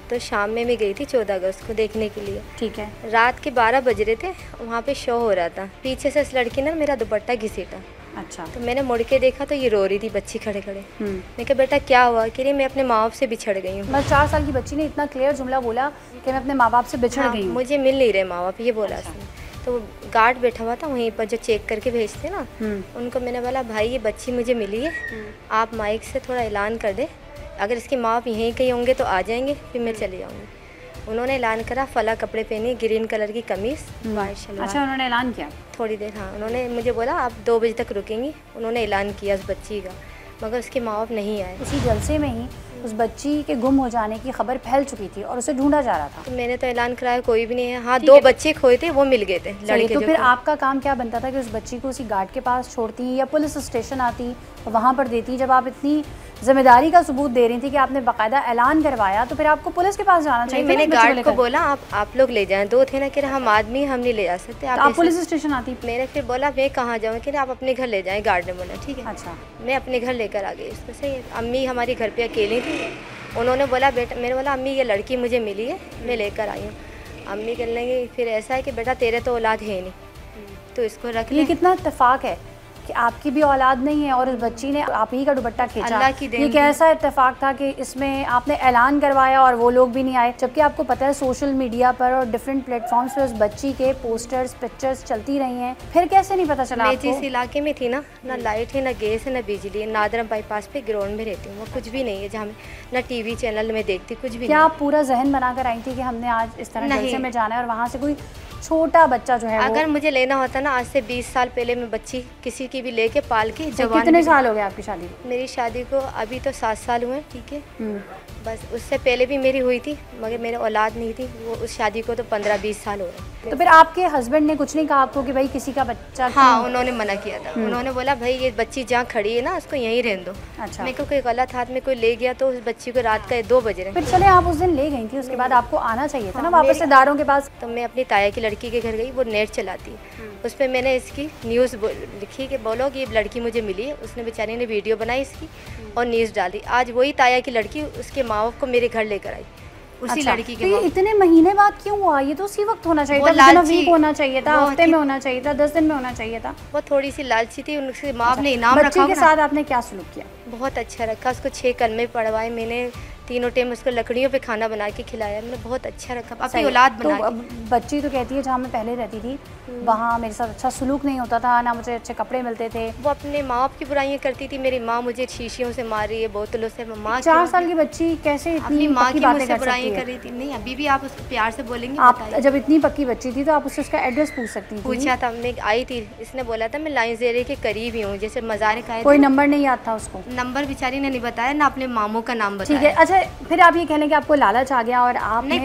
तो शाम में मैं गई थी 14 अगस्त को देखने के लिए।
ठीक है।
रात के 12 बज रहे थे, वहाँ पे शो हो रहा था। पीछे से इस लड़की ने मेरा दुपट्टा घिसेटा।
अच्छा।
तो मैंने मुड़ के देखा तो ये रो रही थी बच्ची खड़े खड़े। मैं कहा बेटा क्या हुआ? कह रही मैं अपने माँ बाप से बिछड़ गई हूँ।
मैं 4 साल की बच्ची ने इतना क्लियर जुमला बोला कि मैं अपने माँ बाप से बिछड़ गई हूँ।
मुझे मिल नहीं रहे माँ बाप, ये बोला उसने। तो गार्ड बैठा हुआ था वहीं पर जो चेक करके भेजते ना, उनको मैंने बोला भाई ये बच्ची मुझे मिली है, आप माइक से थोड़ा ऐलान कर दे, अगर इसके माँ बाप यहीं कहीं होंगे तो आ जाएंगे, फिर मैं चली जाऊँगी। उन्होंने ऐलान करा, फला कपड़े पहने, ग्रीन कलर की कमीज़, वाइट शलवार।
अच्छा, उन्होंने ऐलान किया
थोड़ी देर, हाँ। उन्होंने मुझे बोला आप 2 बजे तक रुकेंगी। उन्होंने ऐलान किया उस बच्ची का, मगर उसके माँ बाप नहीं आए।
उसी जलसे में ही उस बच्ची के गुम हो जाने की खबर फैल चुकी थी और उसे ढूंढा जा रहा था।
तो मैंने तो ऐलान कराया, कोई भी नहीं है। हाँ, 2 बच्चे खोए थे, वो मिल गए थे लड़के।
तो फिर आपका काम क्या बनता था कि उस बच्ची को उसी गार्ड के पास छोड़ती या पुलिस स्टेशन आती और वहाँ पर देती? जब आप इतनी जिम्मेदारी का सबूत दे रही थी कि आपने बाकायदा ऐलान करवाया, तो फिर आपको पुलिस के पास जाना चाहिए।
मैंने गार्ड को बोला आप लोग ले जाएं। 2 थे ना, कह रहे हम आदमी, हम नहीं ले जा सकते।
आप पुलिस स्टेशन आती?
मैंने फिर बोला मैं कहाँ जाऊँ, कह रहे आप अपने घर ले जाएं। गार्ड ने बोला ठीक है।
अच्छा,
मैं अपने घर लेकर आ गई उसको। सही है। अम्मी हमारी घर पे अकेली थी। उन्होंने बोला बेटा, मैंने बोला अम्मी ये लड़की मुझे मिली है, मैं लेकर आई हूँ। अम्मी कहने लगी फिर ऐसा है कि बेटा तेरे तो औलाद है नहीं, तो इसको रख ले।
ये कितना इत्तेफाक है कि आपकी भी औलाद नहीं है और इस बच्ची ने आप ही का दुपट्टा खींचा।
अल्लाह की देन।
ये कैसा इत्तेफाक था कि इसमें आपने ऐलान करवाया और वो लोग भी नहीं आए, जबकि आपको पता है सोशल मीडिया पर और डिफरेंट प्लेटफॉर्म्स पे उस बच्ची के पोस्टर्स, पिक्चर्स चलती रही हैं। फिर कैसे नहीं पता चला?
मैं जिस इलाके में थी ना लाइट है, ना गैस है, ना बिजली है। नादरम बाईपास पे ग्राउंड में रहती हूँ, वो कुछ भी नहीं है जहाँ ना टीवी चैनल में देखती, कुछ भी।
क्या आप पूरा जहन बनाकर आई थी कि हमने आज इस तरह जलसे में जाना है और वहाँ से कोई छोटा बच्चा जो है
अगर मुझे लेना होता ना आज से 20 साल पहले, मैं बच्ची किसी की भी लेके पाल के
जवान। कितने साल हो गए आपकी शादी को?
मेरी शादी को अभी तो 7 साल हुए। ठीक है। बस उससे पहले भी मेरी हुई थी, मगर मेरे औलाद नहीं थी। वो उस शादी को तो 15-20 साल हो रहे।
तो फिर आपके हस्बैंड ने कुछ नहीं कहा आपको कि भाई किसी का बच्चा?
हाँ, उन्होंने मना किया था। उन्होंने बोला भाई ये बच्ची जहाँ खड़ी है ना उसको यहीं रहने दो।
अच्छा।
मेरे को कोई गलत हाथ में कोई ले गया तो उस बच्ची को रात का 2 बजे रहे।
फिर चले आप उस दिन ले गई थी, उसके बाद आपको आना चाहिए था ना वापस से दारों के पास।
तो मैं अपनी ताया की लड़की के घर गई, वो नेट चलाती है। उस पर मैंने इसकी न्यूज़ लिखी कि बोलो कि ये लड़की मुझे मिली है। उसने बेचारी ने वीडियो बनाई इसकी और न्यूज़ डाली। आज वही ताया की लड़की उसके माँ बाप को मेरे घर लेकर आई, उसी
अच्छा,
लड़की के।
तो ये इतने महीने बाद क्यों हुआ? ये तो उसी वक्त होना चाहिए था, वीक होना चाहिए था, हफ्ते में होना चाहिए था, 10 दिन में होना चाहिए था।
वो थोड़ी सी लालची थी, उनसे माँ ने इनाम रखा।
बच्चे के साथ आपने क्या सलूक किया?
बहुत अच्छा रखा उसको। 6 कलमे पढ़वाए मैंने, तीनों टाइम उसको लकड़ियों पे खाना बना के खिलाया मैंने। बहुत अच्छा रखा, अपनी औलाद बना के।
बच्ची तो कहती है जहाँ मैं पहले रहती थी वहाँ मेरे साथ अच्छा सलूक नहीं होता था, ना मुझे अच्छे कपड़े मिलते थे।
वो अपने माँ बाप की बुराइयाँ करती थी। मेरी माँ मुझे शीशियों से मार रही है, बोतलों से। माँ
4 साल की बच्ची कैसे
अपनी माँ की मुझसे बुराइयाँ कर रही थी? नहीं, अभी भी आप उसको प्यार से बोलेंगे।
आप जब इतनी पक्की बच्ची थी तो आप उससे उसका एड्रेस पूछ सकती थी।
पूछा था, मैं आई थी, इसने बोला था मैं लाइन ज़ेरे के करीब ही हूँ, जैसे मज़ार का।
कोई नंबर नहीं याद था उसको?
नंबर बेचारी ने नहीं बताया, ना अपने मामू का नाम बताया।
ठीक है। अच्छा, फिर आप ये कह लें कि आपको लालच आ गया और आपने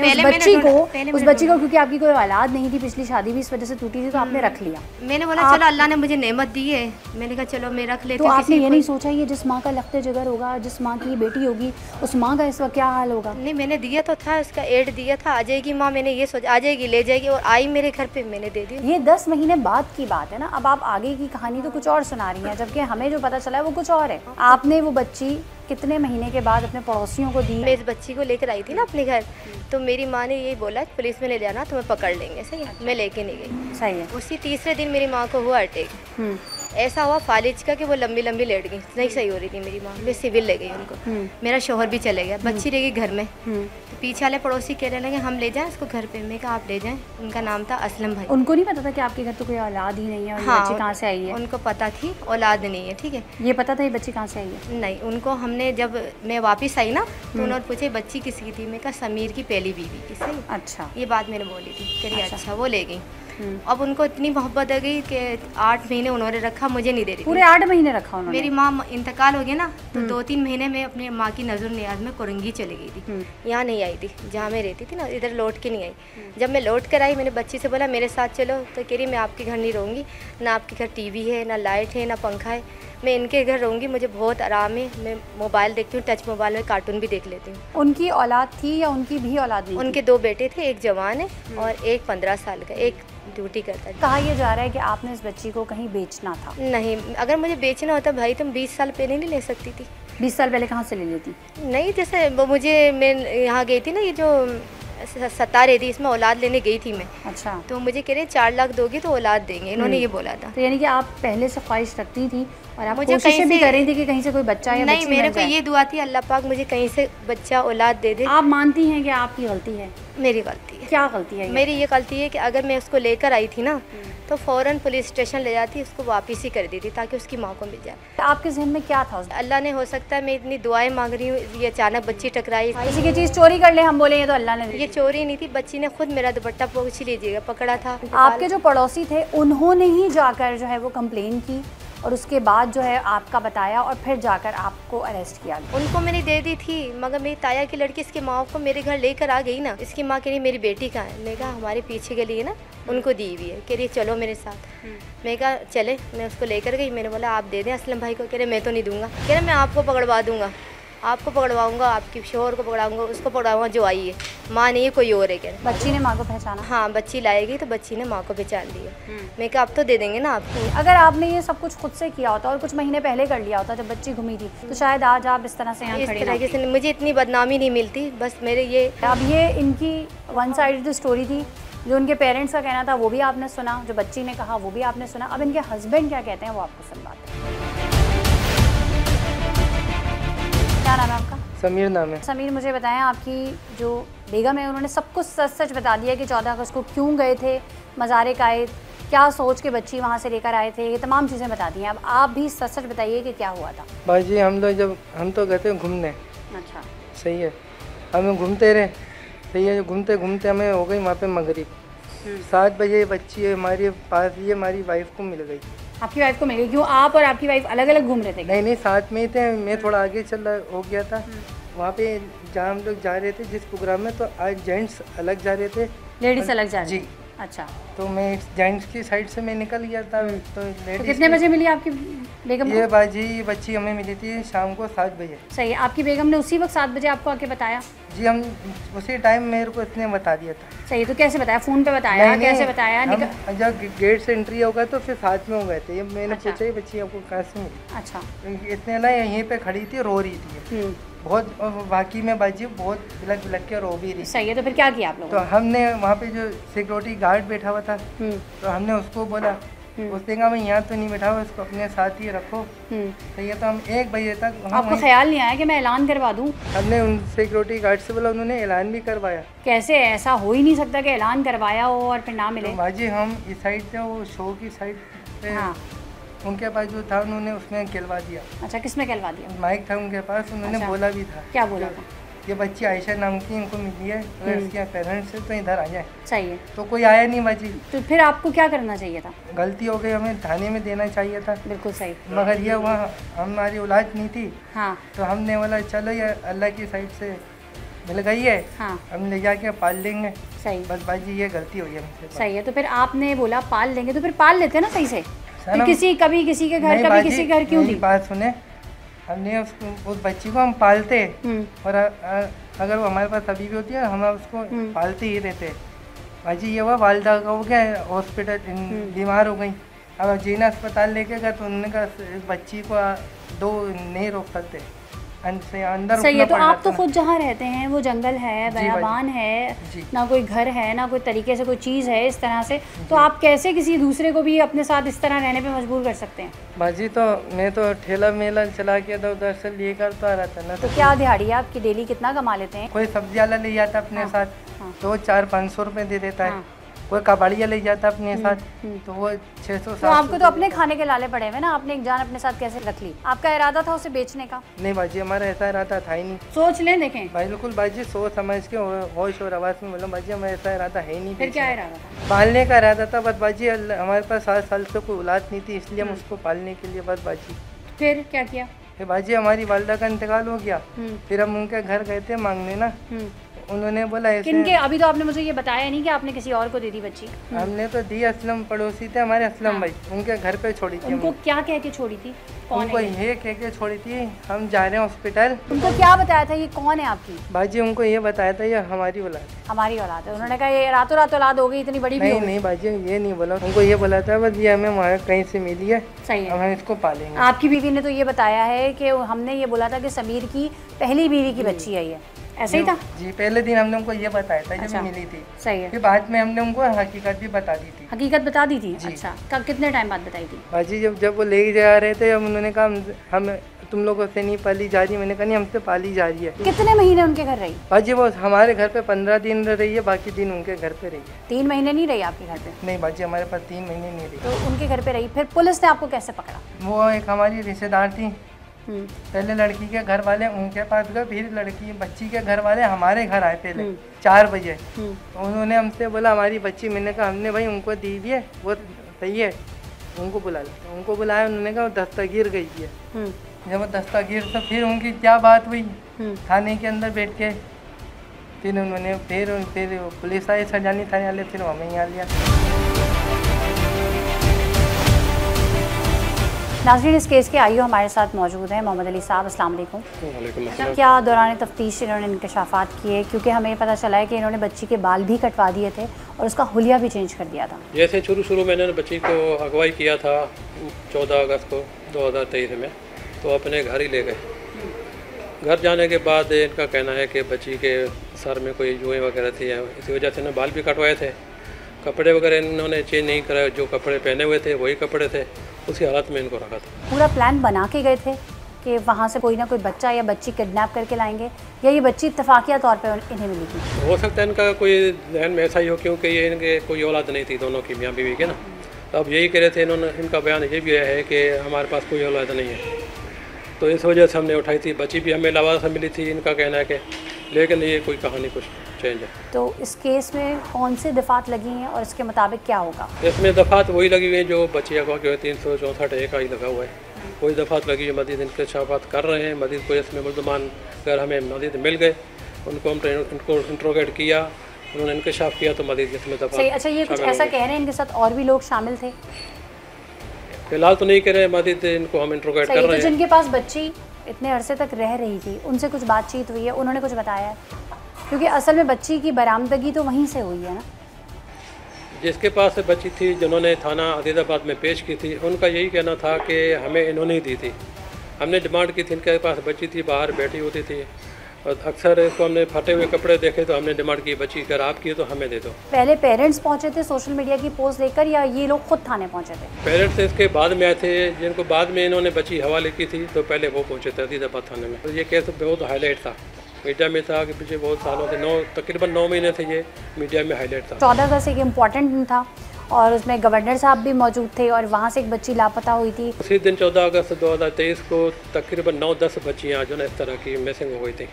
उस बच्ची को क्योंकि आपकी कोई औलाद नहीं थी, पिछली शादी भी इस वजह से टूटी थी, तो आपने रख लिया।
मैंने बोला चलो अल्लाह ने मुझे नेमत दी है, मैंने कहा चलो मैं रख लेती
हूँ। तो आपने ये नहीं
को...
सोचा ये जिस माँ का लखते जिगर होगा, जिस माँ की बेटी होगी, उस माँ का इस वक्त क्या हाल होगा?
नहीं, मैंने दिया तो था, उसका एड दिया था, आ जाएगी माँ। मैंने ये सोचा आ जाएगी, ले जाएगी, और आई मेरे घर पे, मैंने दे दी।
ये 10 महीने बाद की बात है ना। अब आप आगे की कहानी तो कुछ और सुना रही हैं, जबकि हमें जो पता चला है वो कुछ और है। आपने वो बच्ची कितने महीने के बाद अपने पड़ोसियों को दी?
मैं इस बच्ची को लेकर आई थी ना अपने घर, तो मेरी माँ ने यही बोला पुलिस में ले जाना, तुम्हें पकड़ लेंगे। सही है। मैं लेके नहीं गई।
सही है।
उसी तीसरे दिन मेरी माँ को हुआ अटैक। ऐसा हुआ फालिज का कि वो लंबी लंबी लेट गई, नहीं सही हो रही थी मेरी माँ। मैं सिविल ले गई उनको। मेरा शोहर भी चले गया, बच्ची रह गई घर में। तो पीछे वाले पड़ोसी कहने लगे हम ले जाएं इसको घर पे। मैं कहा आप ले जाएं। उनका नाम था असलम भाई।
उनको नहीं पता था कि आपके घर तो कोई औलाद ही नहीं है और ये बच्ची कहाँ से आई है?
उनको पता थी औलाद नहीं है। ठीक है।
ये पता था ये बच्ची कहाँ से आई है?
नहीं, उनको हमने जब मैं वापस आई ना तो उन्होंने पूछे बच्ची किसकी थी? मैं कहा समीर की पहली बीवी की। सही।
अच्छा,
ये बात मैंने बोली थी। कह रही अच्छा। वो ले गई। अब उनको इतनी मोहब्बत आ गई कि 8 महीने उन्होंने रखा, मुझे नहीं दे रही।
पूरे 8 महीने रखा उन्होंने?
मेरी माँ इंतकाल हो गया ना, तो 2-3 महीने में अपने माँ की नज़र नियाज में कुरंगी चली गई थी। यहाँ नहीं आई थी जहाँ मैं रहती थी ना, इधर लौट के नहीं आई। जब मैं लौट कर आई, मैंने बच्ची से बोला मेरे साथ चलो, तो कह रही मैं आपके घर नहीं रहूँगी, ना आपके घर टीवी है, ना लाइट है, ना पंखा है, मैं इनके घर रहूँगी, मुझे बहुत आराम है, मैं मोबाइल देखती हूँ, टच मोबाइल में कार्टून भी देख लेती हूँ।
उनकी औलाद थी या उनकी भी औलाद नहीं?
उनके 2 बेटे थे, एक जवान है और एक 15 साल का, एक ड्यूटी करता है।
कहा यह जा रहा है कि आपने इस बच्ची को कहीं बेचना था?
नहीं, अगर मुझे बेचना होता भाई तुम 20 साल पहले नहीं ले सकती थी।
20 साल पहले कहाँ से ले लेती?
नहीं, जैसे मुझे मैं यहाँ गई थी ना, ये जो सता रही थी, इसमें औलाद लेने गई थी मैं।
अच्छा।
तो मुझे कह रहे 4 लाख दोगी तो औलाद देंगे, इन्होंने ये बोला था।
तो यानी कि आप पहले से ख्वाहिश रखती थी और आप कोशिशें भी कर रही थी कि कहीं से कोई बच्चा या
नहीं, मेरे को ये दुआ थी अल्लाह पाक मुझे कहीं से बच्चा औलाद दे दे।
आप मानती हैं कि आपकी गलती है?
मेरी गलती है।
क्या गलती है?
मेरी ये गलती है कि अगर मैं उसको लेकर आई थी ना तो फ़ौरन पुलिस स्टेशन ले जाती, उसको वापस ही कर दी थी ताकि उसकी माँ को मिल जाए।
आपके जहन में क्या था?
अल्लाह ने, हो सकता है मैं इतनी दुआएं मांग रही हूँ, ये अचानक बच्ची टकराई।
किसी की चीज़ चोरी कर ले हम बोले ये तो अल्लाह ने,
ये चोरी नहीं थी, बच्ची ने खुद मेरा दुपट्टा पूछ लीजिएगा पकड़ा था।
आपके जो पड़ोसी थे उन्होंने ही जाकर जो है वो कंप्लेन की और उसके बाद जो है आपका बताया और फिर जाकर आपको अरेस्ट किया गया।
उनको मैंने दे दी थी, मगर मेरी ताया की लड़की इसकी माँ को मेरे घर लेकर आ गई ना। इसकी माँ कह रही मेरी बेटी कहाँ है? मैं कहा हमारे पीछे गली है ना, उनको दी हुई है। कह रही चलो मेरे साथ। मैं कहा चले, मैं उसको लेकर गई। मैंने बोला आप दे दें असलम भाई को। कह रहे मैं तो नहीं दूंगा। कह रहे मैं आपको पकड़वा दूंगा, आपको पकड़वाऊंगा, आपकी शोहर को पकड़ाऊंगा, उसको पकड़ाऊंगा जो आई है। माँ नहीं है, कोई और है। कह रहे
बच्ची ने माँ को पहचाना?
हाँ, बच्ची लाएगी तो बच्ची ने माँ को पहचान लिया। मैं कहा अब तो दे देंगे ना आपको।
अगर आपने ये सब कुछ खुद से किया होता और कुछ महीने पहले कर लिया होता जब बच्ची घूमी थी तो शायद आज आप इस तरह से यहाँ खड़ी ना होती।
मुझे इतनी बदनामी नहीं मिलती। बस मेरे ये
अब ये इनकी वन साइडेड स्टोरी थी। जो उनके पेरेंट्स का कहना था वो भी आपने सुना, जो बच्ची ने कहा वो भी आपने सुना। अब इनके हस्बैंड क्या कहते हैं वो आपको सुनवाते हैं। क्या नाम है आपका?
समीर नाम है।
समीर, मुझे बताएं आपकी जो बेगम है उन्होंने सब कुछ सच सच बता दिया कि 14 अगस्त को क्यों गए थे मज़ारे कायद, क्या सोच के बच्ची वहाँ से लेकर आए थे, ये तमाम चीज़ें बता दी हैं। अब आप भी सच सच बताइए कि क्या हुआ था।
भाजी हम तो गए थे घूमने।
अच्छा,
सही है, हमें घूमते रहे। सही है, घूमते घूमते हमें हो गई वहाँ पे मगरिब। 7 बजे बच्ची हमारे पास, ये हमारी वाइफ को मिल गई।
आपकी वाइफ को मिल गई? क्यों, आप और आपकी वाइफ अलग अलग घूम रहे थे?
नहीं, साथ में ही थे। मैं थोड़ा आगे हो गया था वहाँ पे जहाँ हम लोग जा रहे थे जिस प्रोग्राम में। तो आज जेंट्स अलग जा रहे थे,
लेडीज अलग जा रही
जी।
थी। अच्छा,
तो मैं जेंट्स की साइड से मैं निकल गया था। तो
कितने बजे मिली आपकी बेगम को?
ये बाजी बच्ची हमें मिली थी शाम को 7 बजे।
सही है, आपकी बेगम ने उसी वक्त 7 बजे आपको आके बताया?
जी, हम उसी टाइम मेरे को इसने बता दिया था।
सही है, तो कैसे बताया? फ़ोन पे बताया?
नहीं,
कैसे बताया?
जब गेट से एंट्री होगा तो फिर साथ में हो गए थे। ये मैंने
अच्छा।
पूछा ये बच्ची आपको कहाँ से मिली?
अच्छा,
इतने ना यहीं पे खड़ी थी, रो रही थी बहुत, बाकी में बाजी बहुत बिलक के रो भी रही।
सही है, तो फिर क्या किया आप लोगों
तो हमने वहाँ पे जो सिक्योरिटी गार्ड बैठा हुआ था तो हमने उसको बोला, उसने कहा मैं यहाँ तो नहीं बैठा हुआ, इसको अपने साथ ही रखो। सही है, तो हम 1 बजे तक
आपको ख्याल नहीं आया कि मैं ऐलान करवा दूँ?
हमने उन सिक्योरिटी गार्ड से बोला, उन्होंने ऐलान भी करवाया।
कैसे? ऐसा हो ही नहीं सकता कि ऐलान करवाया हो और फिर ना मिले।
तो बाजी हम इस साइड से, वो शो की साइड पे,
हाँ,
उनके पास जो था उन्होंने उसमें कहलवा दिया।
अच्छा, किसमें कहलवा दिया?
माइक था उनके पास, उन्होंने
अच्छा।
बोला भी था।
क्या बोला था?
ये बच्ची आयशा नाम की इनको मिली है, अगर इसके पेरेंट्स से तो इधर आ जाए।
सही है,
तो कोई आया नहीं बाजी।
तो फिर आपको क्या करना चाहिए था?
गलती हो गई, हमें थाने में देना चाहिए था।
बिल्कुल सही।
मगर ये वहाँ हमारी औलाद नहीं थी।
हाँ,
तो हमने बोला चलो ये अल्लाह की साइड से मिल गई है,
हाँ,
हम ले जाके पाल लेंगे।
सही।
बस बाजी ये गलती हुई है हमसे।
सही है, तो फिर आपने बोला पाल लेंगे, तो फिर पाल लेते ना सही से। फिर कभी किसी के घर,
नहीं
कभी
बाजी,
किसी के घर क्यों
मेरी
दी?
बात सुने, हमने उस बच्ची को हम पालते और अगर वो हमारे पास अभी भी होती है हम उसको पालते ही रहते। बाजी ये हुआ वालदा का हो गया हॉस्पिटल, बीमार हो गई। अब जीना अस्पताल लेके गए तो उन्होंने कहा इस बच्ची को 2 नहीं रोक सकते, अंदर।
सही है, तो आप तो खुद जहाँ रहते हैं वो जंगल है, बयाबान है, ना कोई घर है, ना कोई तरीके से कोई चीज़ है इस तरह से, तो आप कैसे किसी दूसरे को भी अपने साथ इस तरह रहने पे मजबूर कर सकते हैं?
बाजी तो मैं तो ठेला मेला चला के उधर से लेकर तो आ रहा था ना।
तो क्या दिहाड़ी आपकी डेली कितना कमा लेते हैं?
कोई सब्जी वाला ले जाता अपने साथ तो 400-500 रुपये दे देता है। कोई कबाड़िया ले जाता अपने साथ तो वो 600-700।
तो आपको तो अपने खाने के लाले पड़े हुए ना, आपने एक जान अपने साथ कैसे रख ली? आपका इरादा था उसे बेचने का?
नहीं बाजी, हमारा ऐसा इरादा था ही नहीं।
सोच लें, देखें
बिल्कुल बाजी, सोच समझ के होश और आवाज़ में बोला बाजी हमारा ऐसा इरादा है ही नहीं।
फिर क्या इरादा था?
पालने का इरादा था बस बाजी। हमारे पास 7 साल से कोई औलाद नहीं थी, इसलिए हम उसको पालने के लिए बस बाजी।
फिर क्या किया?
फिर बाजी हमारी वालदा का इंतकाल हो गया, फिर हम उनके घर गए थे मांगने ना। उन्होंने बोला ऐसे।
किनके? अभी तो आपने मुझे ये बताया नहीं कि आपने किसी और को दे दी बच्ची।
हमने तो दी, असलम पड़ोसी थे हमारे, असलम भाई, उनके घर पे छोड़ी थी।
उनको क्या कह के छोड़ी थी? कौन
उनको ये कह के छोड़ी थी हम जा रहे हैं हॉस्पिटल।
उनको क्या बताया था ये कौन है आपकी?
बाजी उनको ये बताया था ये हमारी औलाद है।
हमारी औलाद है। उन्होंने कहा ये रातों रात औलाद हो गई, इतनी बड़ी भी हो गई?
नहीं बाजी ये नहीं बोला, उनको ये बोला था बस ये हमें वहाँ कहीं से मिली है।
सही है,
हम इसको पालेंगे।
आपकी बीवी ने तो ये बताया है कि हमने ये बोला था कि समीर की पहली बीवी की बच्ची आई है, ऐसे ही था?
जी, पहले दिन हमने उनको ये बताया था
अच्छा,
जब मिली थी।
सही है।
फिर बाद में हमने उनको हकीकत भी बता दी थी।
हकीकत बता दी थी? अच्छा, कब कितने टाइम बाद बताई थी?
बाजी जब वो ले जा रहे थे, उन्होंने कहा हम तुम लोगों से नहीं पाली जा रही। मैंने कहा नहीं, हमसे पाली जा रही है।
कितने महीने उनके घर रही?
बाजी वो हमारे घर पे 15 दिन रही है, बाकी दिन उनके घर पे रही है।
3 महीने नहीं रही आपके घर पे?
नहीं बाजी, हमारे पास 3 महीने नहीं रही।
तो उनके घर पे रही, फिर पुलिस ने आपको कैसे पकड़ा?
वो एक हमारी रिश्तेदार थी, पहले लड़की के घर वाले उनके पास गए, फिर लड़की बच्ची के घर वाले हमारे घर आए पहले 4 बजे। तो उन्होंने हमसे बोला हमारी बच्ची, मैंने कहा हमने भाई उनको दी है, वो सही है, उनको बुला लो। उनको बुलाया, उन्होंने कहा वो दस्तगीर गई है। जब वो दस्तगीर तो फिर उनकी क्या बात हुई थाने के अंदर बैठ के, फिर उन्होंने फिर पुलिस आई, सजानी थाने वाले, फिर हमें यहाँ लिया।
नाज़रीन, इस केस के आईओ हमारे साथ मौजूद हैं, मोहम्मद अली साहब। अस्सलाम वालेकुम।
वालेकुम अस्सलाम।
क्या दौरान तफ्तीश इन्होंने इंकशाफात किए? क्योंकि हमें पता चला है कि इन्होंने बच्ची के बाल भी कटवा दिए थे और उसका हुलिया भी चेंज कर दिया था।
जैसे शुरू में इन्होंने बच्ची को अगवाई किया था 14 अगस्त को 2023 में, तो अपने घर ही ले गए। घर जाने के बाद इनका कहना है कि बच्ची के सर में कोई जुएँ वगैरह थी, इसी वजह से बाल भी कटवाए थे। कपड़े वगैरह इन्होंने चेंज नहीं कराए, जो कपड़े पहने हुए थे वही कपड़े थे, उसी हालत में इनको रखा था।
पूरा प्लान बना के गए थे कि वहाँ से कोई ना कोई बच्चा या बच्ची किडनैप करके लाएंगे, या ये बच्ची इत्तफाकिया तौर पे इन्हें मिली थी?
हो सकता है इनका कोई जहन में ऐसा ही हो, क्योंकि ये इनके कोई औलाद नहीं थी दोनों की, मियाँ बीवी के ना। तो अब यही कह रहे थे इन्होंने, इनका बयान ये भी है कि हमारे पास कोई औलाद नहीं है, तो इस वजह से हमने उठाई थी। बच्ची भी हमें लवासा मिली थी, इनका कहना है कि, लेकिन ये कोई कहानी कुछ चेंज है।
तो इस केस में कौन सी दफात लगी हैं और इसके मुताबिक क्या होगा?
इसमें दफात वही लगी हुई है जो बच्ची अगवा के 364 का ही लगा हुआ है, वही दफात लगी है। मजीद इंकशाफात कर रहे हैं, मजीद कोई इसमें मुल्ज़मान अगर हमें मजीद मिल गए, उनको हमने इनको इंट्रोगेट किया, उन्होंने इंकशाफ किया, तो मजीद इसमें दफात।
सही। अच्छा, ये कुछ ऐसा कह रहे हैं इनके साथ और भी लोग शामिल थे?
फिलहाल तो नहीं कह रहे, मजीद इनको हम इंट्रोगेट कर रहे हैं।
तो जिनके पास बच्ची इतने अरसे तक रह रही थी, उनसे कुछ बातचीत हुई है? उन्होंने कुछ बताया है? क्योंकि असल में बच्ची की बरामदगी तो वहीं से हुई है ना।
जिसके पास बच्ची थी, जिन्होंने थाना अजीज़ाबाद में पेश की थी, उनका यही कहना था कि हमें इन्होंने ही दी थी। हमने डिमांड की थी, इनके पास बच्ची थी, बाहर बैठी होती थी, और अक्सर इसको हमने फटे हुए कपड़े देखे तो हमने डिमांड की, बच्ची अगर आपकी है तो हमें दे दो।
पहले पेरेंट्स पहुंचे थे सोशल मीडिया की पोस्ट देखकर, या ये लोग खुद थाने पहुंचे थे?
पेरेंट्स इसके बाद में आए थे, जिनको बाद में इन्होंने बच्ची हवाले की थी, तो पहले वो पहुंचे थे अजीज़ाबाद थाने में। तो ये केस बहुत हाईलाइट था, मीडिया में था कि पिछले बहुत सालों से तकरीबन 9 महीने से ये मीडिया में हाईलाइट था।
14 अगस्त एक इम्पॉर्टेंट दिन था और उसमें गवर्नर साहब भी मौजूद थे, और वहाँ से एक बच्ची लापता हुई थी।
उसी दिन 14 अगस्त 2023 को तकरीबन 9-10 बच्चियाँ जो है इस तरह की मिसिंग हो गई थी।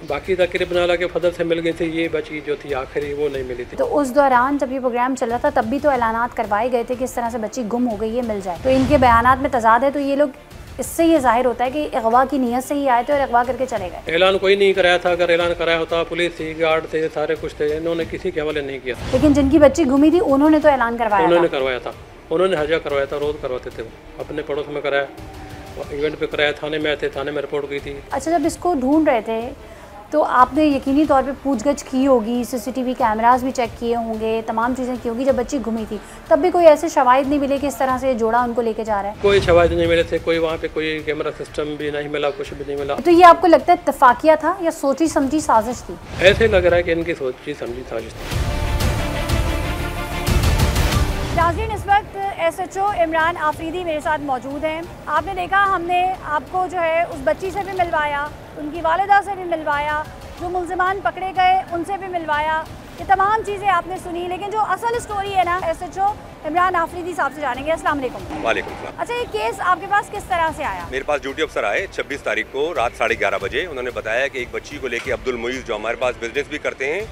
बाकी तकरीबन अल्लाह के फजल से मिल गई थी, ये बच्ची जो थी आखिरी वो नहीं मिली थी।
तो उस दौरान जब ये प्रोग्राम चल रहा था, तब भी तो ऐलानात करवाए गए थे कि इस तरह से बच्ची गुम हो गई है, मिल जाए। तो इनके बयानात में तजाद है, तो ये लोग, इससे ये जाहिर होता है कि अगवा की नीयत से ही आए थे और अगवा करके चले गए।
ऐलान कोई नहीं कराया था, अगर ऐलान कराया होता पुलिस थी, गार्ड थे, सारे कुछ थे, इन्होंने किसी के हवाले नहीं किया।
लेकिन जिनकी बच्ची गुमी थी उन्होंने तो ऐलान करवाया
उन्होंने करवाया था, उन्होंने हजा करवाया था, रोज़ करवाते थे, वो अपने पड़ोस में कराया, इवेंट पे कराया, थाने में आए थे, थाने में रिपोर्ट की थी।
अच्छा, जब इसको ढूंढ रहे थे तो आपने यकीनी तौर पे पूछगछ की होगी, सीसीटीवी कैमरास भी चेक किए होंगे, तमाम चीज़ें की होगी। जब बच्ची गुमी थी तब भी कोई ऐसे शवाहिद नहीं मिले कि इस तरह से जोड़ा उनको लेके जा रहा है?
कोई शवाहिद नहीं मिले थे, कोई वहाँ पे कोई कैमरा सिस्टम भी नहीं मिला, कुछ भी नहीं मिला।
तो ये आपको लगता है इत्तफाकिया था या सोची समझी साजिश थी?
ऐसे लग रहा है कि इनकी सोची समझी साजिश थी।
नाज़रीन, इस वक्त SHO इमरान आफरीदी मेरे साथ मौजूद हैं। आपने देखा, हमने आपको जो है उस बच्ची से भी मिलवाया, उनकी वालिदा से भी मिलवाया, जो मुल्ज़िमान पकड़े गए उनसे भी मिलवाया, ये तमाम चीज़ें आपने सुनी। लेकिन जो असल स्टोरी है ना, SHO इमरान आफरीदी साहब से जानेंगे। अस्सलाम वालेकुम।
वालेकुम सलाम।
अच्छा, ये केस आपके पास किस तरह से आया?
मेरे पास ड्यूटी अफसर आए 26 तारीख को रात 11:30 बजे। उन्होंने बताया कि एक बच्ची को लेके अब्दुल मुईज़, जो हमारे पास बिजनेस भी करते हैं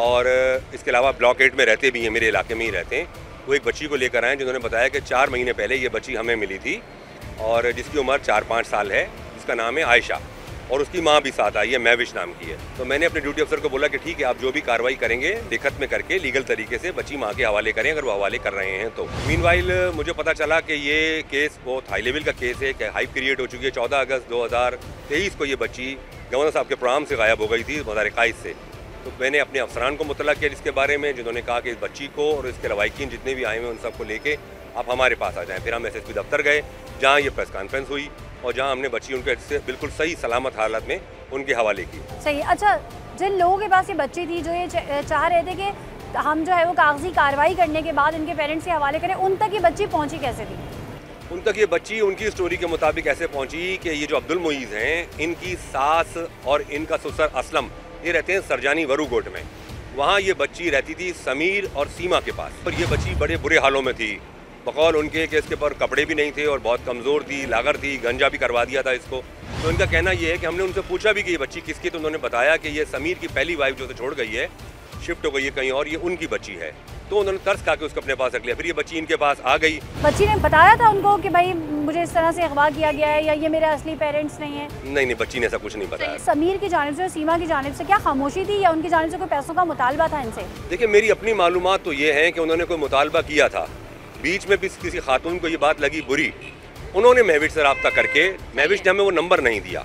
और इसके अलावा ब्लॉक 8 में रहते भी हैं, मेरे इलाके में ही रहते हैं, वो एक बच्ची को लेकर आए, जिन्होंने बताया कि 4 महीने पहले ये बच्ची हमें मिली थी और जिसकी उम्र 4-5 साल है, जिसका नाम है आयशा, और उसकी माँ भी साथ आई है, महविश नाम की है। तो मैंने अपने ड्यूटी अफसर को बोला कि ठीक है, आप जो भी कार्रवाई करेंगे लिखत में करके लीगल तरीके से बच्ची माँ के हवाले करें, अगर वो हवाले कर रहे हैं तो। मीनवाइल मुझे पता चला कि ये केस बहुत हाई लेवल का केस है, कि हाइप क्रिएट हो चुकी है। 14 अगस्त 2023 को ये बच्ची गवर्नर साहब के प्रोग्राम से गायब हो गई थी, 2021 से। तो मैंने अपने अफसरान को मुतला किया इसके बारे में, जिन्होंने कहा कि इस बच्ची को और इसके लवाकिन जितने भी आए हुए उन सबको लेके आप हमारे पास आ जाएं। फिर हम SSP दफ्तर गए, जहाँ ये प्रेस कॉन्फ्रेंस हुई और जहाँ हमने बच्ची उनके से बिल्कुल सही सलामत हालत में उनके हवाले की।
सही। अच्छा, जिन लोगों के पास ये बच्ची थी जो ये चाह रहे थे कि हम जो है वो कागजी कार्रवाई करने के बाद इनके पेरेंट्स के हवाले करें, उन तक ये बच्ची पहुंची कैसे थी?
उन तक ये बच्ची उनकी स्टोरी के मुताबिक ऐसे पहुंची कि ये जो अब्दुल मुईज़ हैं, इनकी सास और इनका ससुर असलम ये रहते हैं सरजानी वरूगोट में। वहाँ ये बच्ची रहती थी समीर और सीमा के पास। पर ये बच्ची बड़े बुरे हालों में थी, बकौल उनके कि इसके पर कपड़े भी नहीं थे और बहुत कमज़ोर थी, लागर थी, गंजा भी करवा दिया था इसको। तो इनका कहना ये है कि हमने उनसे पूछा भी कि ये बच्ची किसकी, तो उन्होंने बताया कि ये समीर की पहली वाइफ जो छोड़ गई है, शिफ्ट हो गई है कहीं और, ये उनकी बच्ची है। तो उन्होंने तरस खा के उसको अपने पास रख लिया। फिर ये बच्ची इनके पास आ गई।
बच्ची ने बताया था उनको कि भाई मुझे इस तरह से अगवा किया गया है या ये मेरे असली पेरेंट्स नहीं है?
नहीं, बच्ची ने ऐसा कुछ नहीं बताया।
समीर की जानिब से और सीमा की जानिब से क्या खामोशी थी या उनकी जानिब से कोई पैसों का मुतालबा था इनसे?
देखिए, मेरी अपनी मालूमात तो ये है कि उन्होंने कोई मुतालबा किया था। बीच में भी किसी खातून को ये बात लगी बुरी, उन्होंने महविश से रब्ता करके, महविश ने हमें वो नंबर नहीं दिया,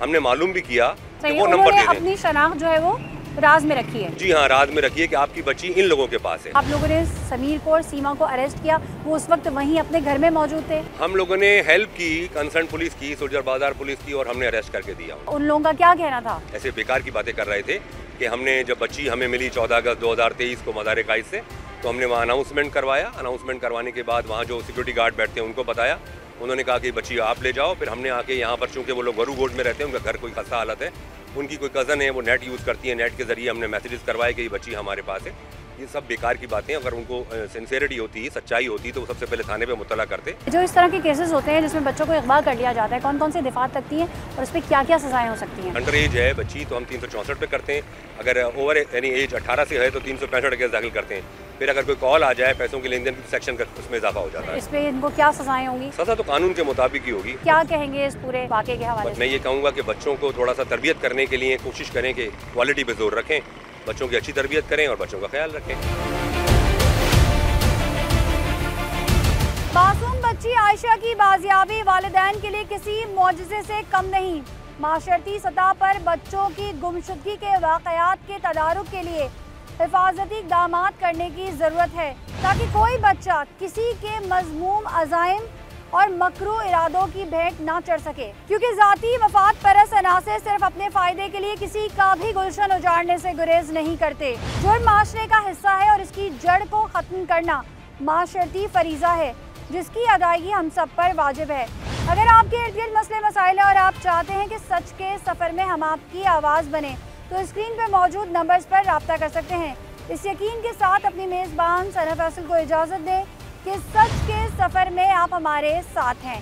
हमने मालूम भी किया कि वो नंबर दे दें।
अपनी शनाख्त जो है वो राज में रखी है।
जी हाँ, राज में रखी है कि आपकी बच्ची इन लोगों के पास है।
आप लोगों ने समीर को और सीमा को अरेस्ट किया, वो उस वक्त वहीं अपने घर में मौजूद थे?
हम लोगों ने हेल्प की, कंसर्न पुलिस की, सुलझर बाजार पुलिस की, और हमने अरेस्ट करके दिया।
उन लोगों का क्या कहना था?
ऐसे बेकार की बातें कर रहे थे कि हमने जब बच्ची हमें मिली 14 अगस्त 2023 को मज़ार कायद से, तो हमने वहाँ अनाउंसमेंट करवाया। अनाउंसमेंट करवाने के बाद वहाँ जो सिक्योरिटी गार्ड बैठते हैं उनको बताया, उन्होंने कहा कि बच्ची आप ले जाओ। फिर हमने आके यहाँ पर, चूँकि वो लोग वरूगोट में रहते हैं, उनका घर कोई खस्ता हालत है, उनकी कोई कज़न है वो नेट यूज़ करती है, नेट के ज़रिए हमने मैसेजेस करवाए कि ये बच्ची हमारे पास है। ये सब बेकार की बातें। अगर उनको सिंसेरिटी होती, सच्चाई होती, तो वो सबसे पहले थाने पे मुतला करते।
जो इस तरह के केसेस होते हैं जिसमें बच्चों को अगवा कर लिया जाता है, कौन कौन सी दिफात लगती हैं और उस पर क्या क्या सजाएं हो सकती हैं?
अंडर एज है बच्ची तो हम 364 पे करते हैं। अगर ओवर यानी एज 18 से है तो 365 केस दाखिल करते हैं। फिर अगर कोई कॉल आ जाए पैसों के लेन देन सेक्शन का, उसमें इजाफा हो जाता है।
इस पे इनको क्या सजाएं होंगी?
सजा तो कानून के मुताबिक ही होगी।
क्या कहेंगे इस पूरे वाक़े के हवाले से?
मैं ये कहूँगा कि बच्चों को थोड़ा सा तरबियत करने के लिए कोशिश करें कि क्वालिटी पे जोर रखें, बच्चों की अच्छी तरबियत करें और बच्चों का ख्याल रखें।
मासूम बच्ची आयशा की बाजियाबी वालिदैन के लिए किसी मौजज़े से कम नहीं। माशरती सतह पर बच्चों की गुमशुदगी के वाक़यात के तदारुक के लिए हिफाजती इक़दाम करने की ज़रूरत है, ताकि कोई बच्चा किसी के मज़मूम अज़ाइम और मकरू इरादों की भेंट ना चढ़ सके, क्योंकि ज़ाती मफाद परस्त अनासर सिर्फ अपने फ़ायदे के लिए किसी का भी गुलशन उजाड़ने से गुरेज नहीं करते। जुर्म माशरे का हिस्सा है और इसकी जड़ को ख़त्म करना माशरती फरीज़ा है, जिसकी अदायगी हम सब पर वाजिब है। अगर आपके इर्द गिर्द मसले मसाइल हैं और आप चाहते हैं कि सच के सफ़र में हम आपकी आवाज़ बने, तो स्क्रीन पर मौजूद नंबर्स पर रब्ता कर सकते हैं। इस यकीन के साथ अपनी मेज़बान सना फैसल को इजाज़त दें कि सच के सफ़र में आप हमारे साथ हैं।